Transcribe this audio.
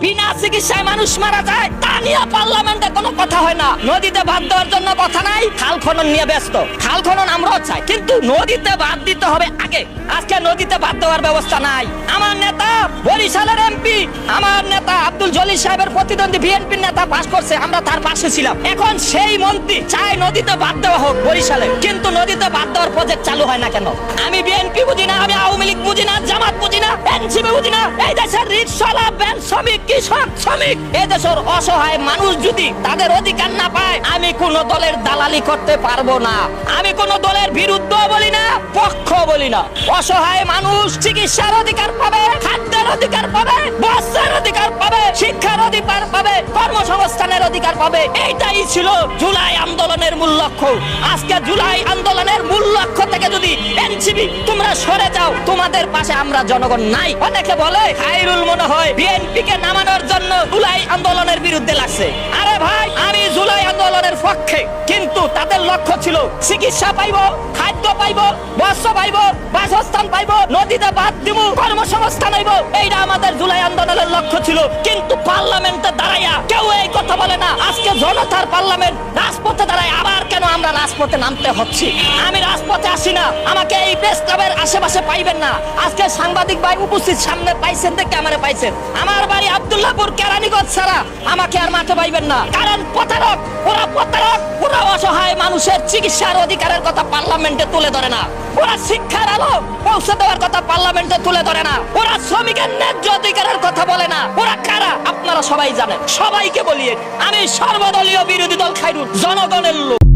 বিনা চিকিৎসায় মানুষ মারা যায়, তা নিয়ে পার্লামেন্টে কোনো কথা হয় না। নদীতে বাঁধ দেওয়ার জন্য কথা নাই, খাল খনন নিয়ে ব্যস্ত। খাল খনন আমরাও চাই, কিন্তু নদীতে বাঁধ দিতে হবে আগে। আজকে নদীতে বাঁধ দেওয়ার ব্যবস্থা নাই। আমার নেতা বরিশালের এমপি, আমার নেতা আব্দুল জলিল সাহেবের প্রতিদ্বন্দ্বী বিএনপির নেতা পাস করছে, আমরা তার পাশে ছিলাম। এখন সেই মন্ত্রী চায় নদীতে বাঁধ দেওয়া হোক বরিশালে, কিন্তু নদীতে বাঁধ দেওয়ার প্রজেক্ট চালু হয় না কেন? আমি বিএনপি বুঝি না, আমি আওয়ামী লীগ বুঝি না, জামাত বুঝি না, এনসিপি বুঝি না। এই দেশের রিকশাওয়ালা, ভ্যান শ্রমিক, কৃষক শ্রমিক, এই দেশের অসহায় মানুষ যদি তাদের অধিকার না পায়, আমি কোন দলের দালালি করতে পারবো না। আমি কোন দলের বিরুদ্ধ বলি না, পক্ষ বলি না। অসহায় মানুষ চিকিৎসার অধিকার পাবে, খাদ্যের অধিকার পাবে, বস্ত্রের অধিকার পাবে, শিক্ষার অধিকার পাবে, কর্মসংস্থানের অধিকার পাবে। এইটাই ছিল জুলাই আন্দোলনের মূল লক্ষ্য। আজকে জুলাই আন্দোলনের মূল লক্ষ্য থেকে যদি এনসিপি তোমরা সরে যাও, তোমাদের পাশে আমরা জনগণ নাই। অনেকে বলে খায়রুল মনে হয় বিএনপি কে নামানোর জন্য জুলাই আন্দোলনের বিরুদ্ধে লাগছে। আরে ভাই, আমি জুলাই আন্দোলনের পক্ষে, কিন্তু তাদের লক্ষ্য ছিল চিকিৎসা পাইবো, খাদ্য পাইবো, বস্ত্র পাইবো, বাসস্থান পাইবো, নদীতে বাঁধ দিব, কর্মসংস্থান হইব। এইটা আমাদের জুলাই আন্দোলনের লক্ষ্য ছিল। কিন্তু পার্লামেন্টে দাঁড়াইয়া কেউ এই কথা বলে না। আজকে জনতার পার্লামেন্ট, রাজপথে দাঁড়ায় আবার কেন আমরা রাজপথে নামতে হচ্ছে? আমি রাজপথে আসি না, আমাকে এই প্রেস ক্লাবের আশেপাশে পাইবেন না। আজকে সাংবাদিক ভাই উপস্থিত সামনে পাইছেন, দেখে আমারে পাইছেন। আমার বাড়ি আব্দুল্লাহপুর কেরানীগঞ্জ ছাড়া আমাকে আর মাঠে পাইবেন না। কারণ প্রতারক, ওরা প্রতারক, ওরা অসহায় মানুষের চিকিৎসার অধিকারের কথা পার্লামেন্টে তুলে ধরে না। ওরা শিক্ষার আলো পৌঁছে দেওয়ার কথা পার্লামেন্টে তুলে ধরে না। ওরা শ্রমিকের ন্যায্য অধিকারের কথা বলে না। ওরা কারা আপনারা সবাই জানেন। সবাইকে বলিয়ে আমি সর্বদলীয় বিরোধী দল খায়রুল, জনগণের লোক।